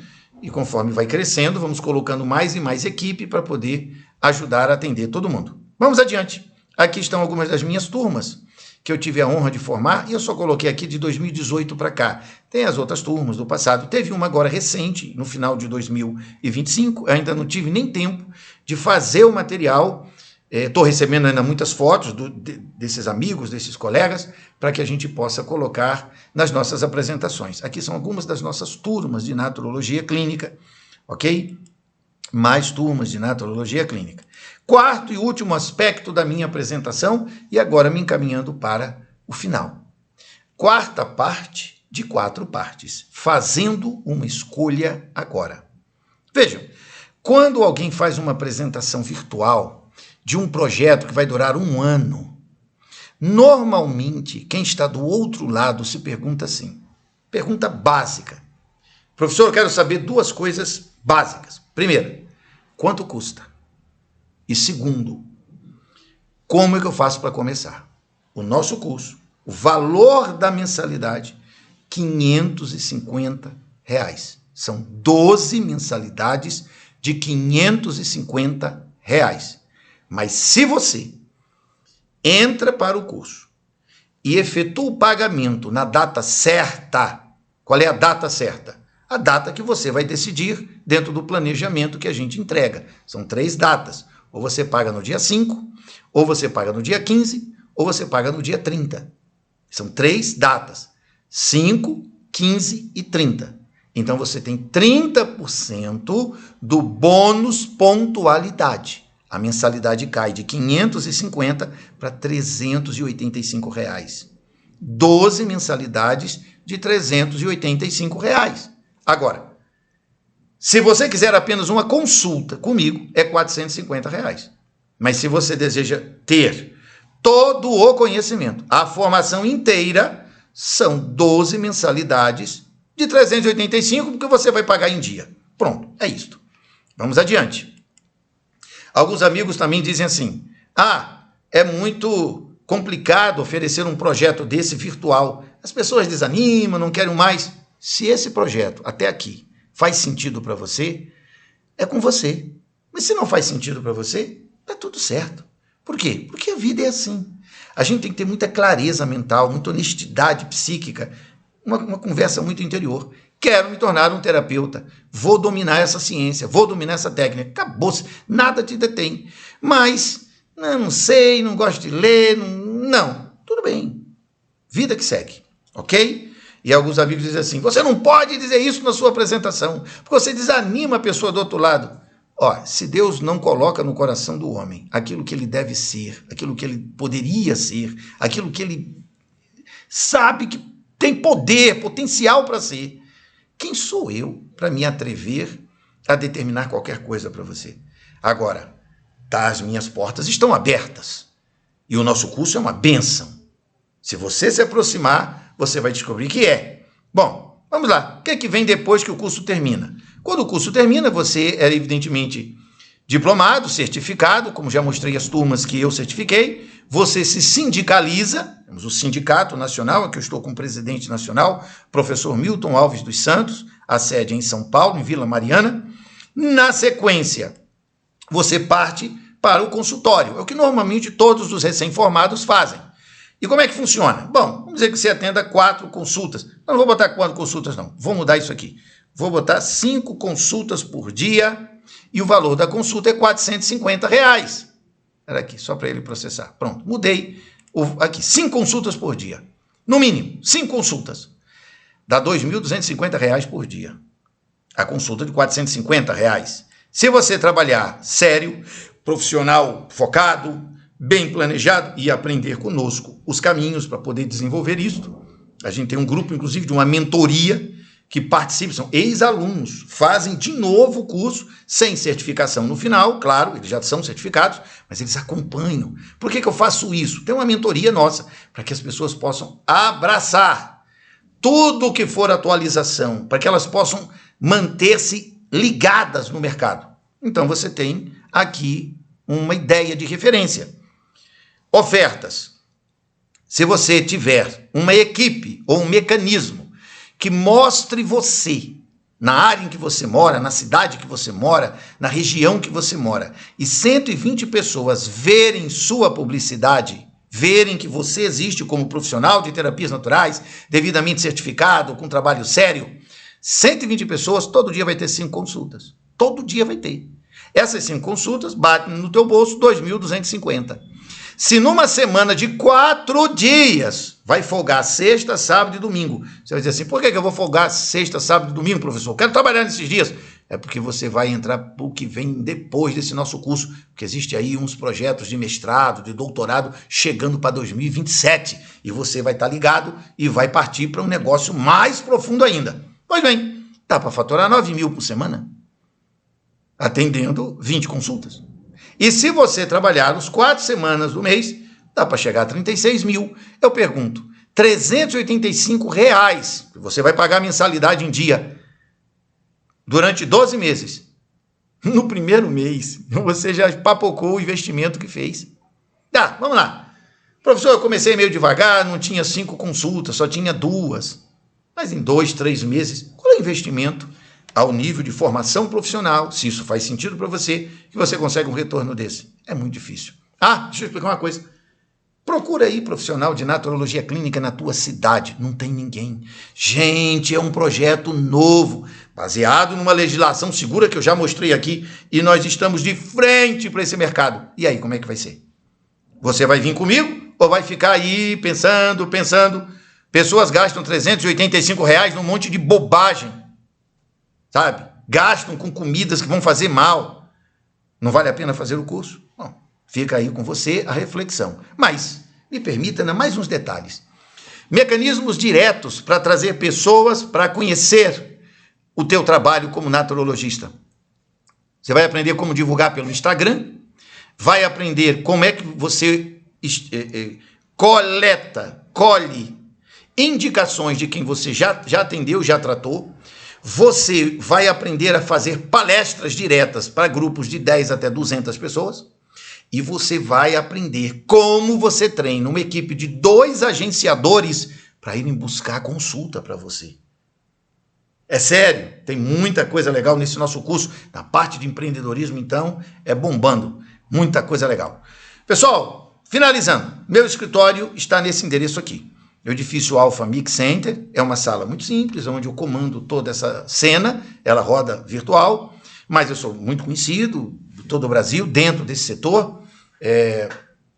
E conforme vai crescendo, vamos colocando mais e mais equipe para poder ajudar a atender todo mundo. Vamos adiante. Aqui estão algumas das minhas turmas que eu tive a honra de formar, e eu só coloquei aqui de 2018 para cá. Tem as outras turmas do passado. Teve uma agora recente, no final de 2025. Eu ainda não tive nem tempo de fazer o material. Estou recebendo ainda muitas fotos desses amigos, desses colegas, para que a gente possa colocar nas nossas apresentações. Aqui são algumas das nossas turmas de naturologia clínica, ok? Mais turmas de naturologia clínica. Quarto e último aspecto da minha apresentação, e agora me encaminhando para o final. Quarta parte de 4 partes, fazendo uma escolha agora. Vejam, quando alguém faz uma apresentação virtual de um projeto que vai durar 1 ano, normalmente quem está do outro lado se pergunta assim, pergunta básica. Professor, eu quero saber 2 coisas básicas. Primeiro, quanto custa? E segundo, como é que eu faço para começar? O nosso curso, o valor da mensalidade, R$ 550. São 12 mensalidades de R$ 550. Mas se você entra para o curso e efetua o pagamento na data certa, qual é a data certa? A data que você vai decidir dentro do planejamento que a gente entrega. São 3 datas. Ou você paga no dia 5, ou você paga no dia 15, ou você paga no dia 30. São 3 datas. 5, 15 e 30. Então você tem 30% do bônus pontualidade. A mensalidade cai de R$ 550 para R$ 385. 12 mensalidades de R$ 385. Agora, se você quiser apenas uma consulta comigo, é R$ 450. Mas se você deseja ter todo o conhecimento, a formação inteira, são 12 mensalidades de 385, porque você vai pagar em dia. Pronto, é isto. Vamos adiante. Alguns amigos também dizem assim, é muito complicado oferecer um projeto desse virtual. As pessoas desanimam, não querem mais. Se esse projeto, até aqui, faz sentido para você, é com você. Mas se não faz sentido para você, tá tudo certo. Por quê? Porque a vida é assim. A gente tem que ter muita clareza mental, muita honestidade psíquica, uma conversa muito interior. Quero me tornar um terapeuta, vou dominar essa ciência, vou dominar essa técnica. Acabou-se, nada te detém. Mas, não sei, não gosto de ler, não. Tudo bem. Vida que segue, ok? E alguns amigos dizem assim, você não pode dizer isso na sua apresentação, porque você desanima a pessoa do outro lado. Ó, se Deus não coloca no coração do homem aquilo que ele deve ser, aquilo que ele poderia ser, aquilo que ele sabe que tem poder, potencial para ser, quem sou eu para me atrever a determinar qualquer coisa para você? Agora, as minhas portas estão abertas e o nosso curso é uma bênção. Se você se aproximar, você vai descobrir que é. Bom, vamos lá. O que é que vem depois que o curso termina? Quando o curso termina, você é evidentemente diplomado, certificado, como já mostrei as turmas que eu certifiquei, você se sindicaliza, temos o Sindicato Nacional, aqui eu estou com o presidente nacional, professor Milton Alves dos Santos, a sede é em São Paulo, em Vila Mariana. Na sequência, você parte para o consultório, é o que normalmente todos os recém-formados fazem. E como é que funciona? Bom, vamos dizer que você atenda 4 consultas. Eu não vou botar 4 consultas, não. Vou mudar isso aqui. Vou botar 5 consultas por dia e o valor da consulta é R$ 450. Era aqui, só para ele processar. Pronto, mudei. Aqui, 5 consultas por dia. No mínimo, 5 consultas. Dá R$ 2.250 por dia. A consulta de R$ 450. Se você trabalhar sério, profissional focado, bem planejado e aprender conosco os caminhos para poder desenvolver isso. A gente tem um grupo, inclusive, de uma mentoria que participa, são ex-alunos, fazem de novo o curso sem certificação no final, claro, eles já são certificados, mas eles acompanham. Por que eu faço isso? Tem uma mentoria nossa, para que as pessoas possam abraçar tudo que for atualização, para que elas possam manter-se ligadas no mercado. Então, você tem aqui uma ideia de referência. Ofertas. Se você tiver uma equipe ou um mecanismo que mostre você, na área em que você mora, na cidade que você mora, na região que você mora, e 120 pessoas verem sua publicidade, verem que você existe como profissional de terapias naturais, devidamente certificado, com trabalho sério, 120 pessoas, todo dia vai ter 5 consultas. Todo dia vai ter. Essas 5 consultas batem no teu bolso 2.250. Se numa semana de 4 dias vai folgar sexta, sábado e domingo, você vai dizer assim, por que eu vou folgar sexta, sábado e domingo, professor? Eu quero trabalhar nesses dias. É porque você vai entrar para o que vem depois desse nosso curso, porque existe aí uns projetos de mestrado, de doutorado, chegando para 2027, e você vai estar ligado e vai partir para um negócio mais profundo ainda. Pois bem, dá para faturar 9 mil por semana, atendendo 20 consultas. E se você trabalhar os 4 semanas do mês, dá para chegar a 36 mil. Eu pergunto, R$ 385, você vai pagar a mensalidade em dia, durante 12 meses. No primeiro mês, você já papocou o investimento que fez. Tá, vamos lá. Professor, eu comecei meio devagar, não tinha 5 consultas, só tinha 2. Mas em 2, 3 meses, qual é o investimento ao nível de formação profissional, se isso faz sentido para você, que você consegue um retorno desse? É muito difícil. Deixa eu explicar uma coisa. Procura aí profissional de naturologia clínica na tua cidade. Não tem ninguém. Gente, é um projeto novo, baseado numa legislação segura que eu já mostrei aqui, e nós estamos de frente para esse mercado. E aí, como é que vai ser? Você vai vir comigo ou vai ficar aí pensando? Pessoas gastam R$ 385 num monte de bobagem. Sabe? Gastam com comidas que vão fazer mal. Não vale a pena fazer o curso? Bom, fica aí com você a reflexão. Mas, me permita mais uns detalhes. Mecanismos diretos para trazer pessoas para conhecer o teu trabalho como naturologista. Você vai aprender como divulgar pelo Instagram, vai aprender como é que você colhe indicações de quem você já atendeu, já tratou. Você vai aprender a fazer palestras diretas para grupos de 10 até 200 pessoas. E você vai aprender como você treina uma equipe de 2 agenciadores para irem buscar consulta para você. É sério, tem muita coisa legal nesse nosso curso. Na parte de empreendedorismo, então, é bombando. Muita coisa legal. Pessoal, finalizando, meu escritório está nesse endereço aqui. O edifício Alpha Mix Center é uma sala muito simples, onde eu comando toda essa cena, ela roda virtual, mas eu sou muito conhecido de todo o Brasil, dentro desse setor.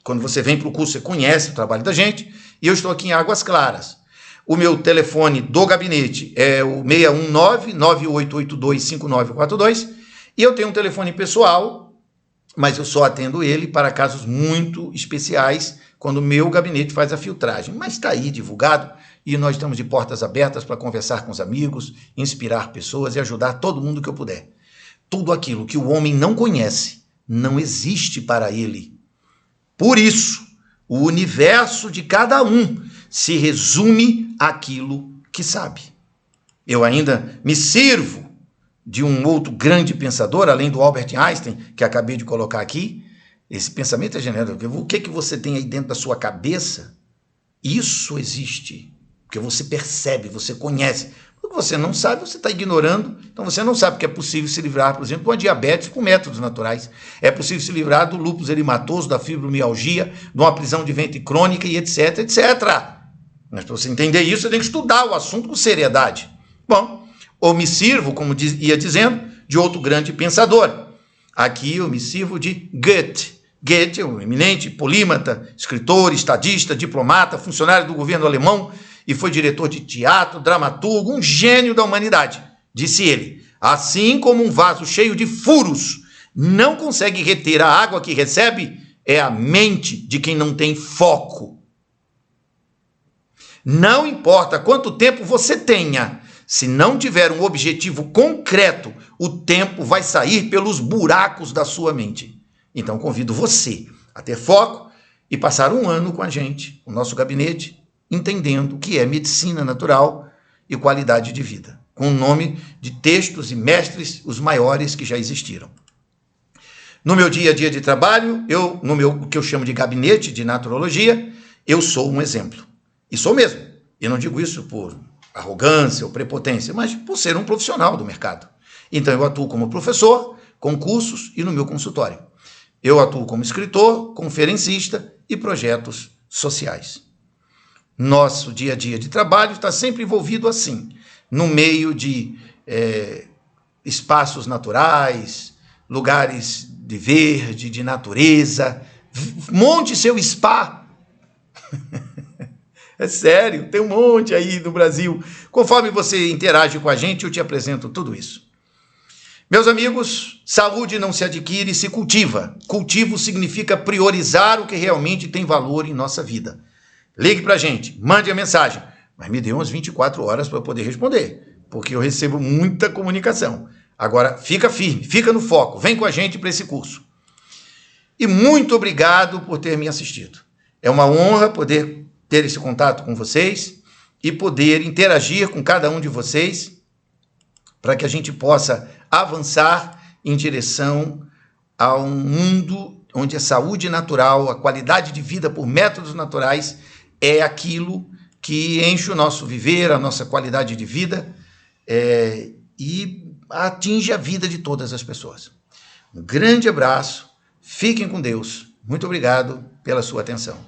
Quando você vem para o curso, você conhece o trabalho da gente, e eu estou aqui em Águas Claras. O meu telefone do gabinete é o 619-9882-5942, E eu tenho um telefone pessoal, mas eu só atendo ele para casos muito especiais, quando o meu gabinete faz a filtragem. Mas está aí divulgado e nós estamos de portas abertas para conversar com os amigos, inspirar pessoas e ajudar todo mundo que eu puder. Tudo aquilo que o homem não conhece não existe para ele. Por isso, o universo de cada um se resume àquilo que sabe. Eu ainda me sirvo de um outro grande pensador, além do Albert Einstein, que acabei de colocar aqui. Esse pensamento é general. O que você tem aí dentro da sua cabeça, isso existe. Porque você percebe, você conhece. O que você não sabe, você está ignorando. Então você não sabe que é possível se livrar, por exemplo, de uma diabetes com métodos naturais. É possível se livrar do lúpus eritematoso, da fibromialgia, de uma prisão de ventre crônica e etc, etc. Mas para você entender isso, você tem que estudar o assunto com seriedade. Bom, ou me sirvo, como ia dizendo, de outro grande pensador. Aqui eu me sirvo de Goethe. Goethe é um eminente polímata, escritor, estadista, diplomata, funcionário do governo alemão e foi diretor de teatro, dramaturgo, um gênio da humanidade. Disse ele, assim como um vaso cheio de furos não consegue reter a água que recebe, é a mente de quem não tem foco. Não importa quanto tempo você tenha, se não tiver um objetivo concreto, o tempo vai sair pelos buracos da sua mente. Então, convido você a ter foco e passar um ano com a gente, o nosso gabinete, entendendo o que é medicina natural e qualidade de vida, com o nome de textos e mestres, os maiores que já existiram. No meu dia a dia de trabalho, o que eu chamo de gabinete de naturologia, eu sou um exemplo. E sou mesmo. E não digo isso por arrogância ou prepotência, mas por ser um profissional do mercado. Então, eu atuo como professor, com cursos e no meu consultório. Eu atuo como escritor, conferencista e projetos sociais. Nosso dia a dia de trabalho está sempre envolvido assim, no meio de espaços naturais, lugares de verde, de natureza. Monte seu spa. É sério, tem um monte aí no Brasil. Conforme você interage com a gente, eu te apresento tudo isso. Meus amigos, saúde não se adquire, se cultiva. Cultivo significa priorizar o que realmente tem valor em nossa vida. Ligue para a gente, mande a mensagem, mas me dê umas 24 horas para eu poder responder, porque eu recebo muita comunicação. Agora, fica firme, fica no foco, vem com a gente para esse curso. E muito obrigado por ter me assistido. É uma honra poder ter esse contato com vocês e poder interagir com cada um de vocês para que a gente possa avançar em direção a um mundo onde a saúde natural, a qualidade de vida por métodos naturais é aquilo que enche o nosso viver, a nossa qualidade de vida e atinge a vida de todas as pessoas. Um grande abraço, fiquem com Deus. Muito obrigado pela sua atenção.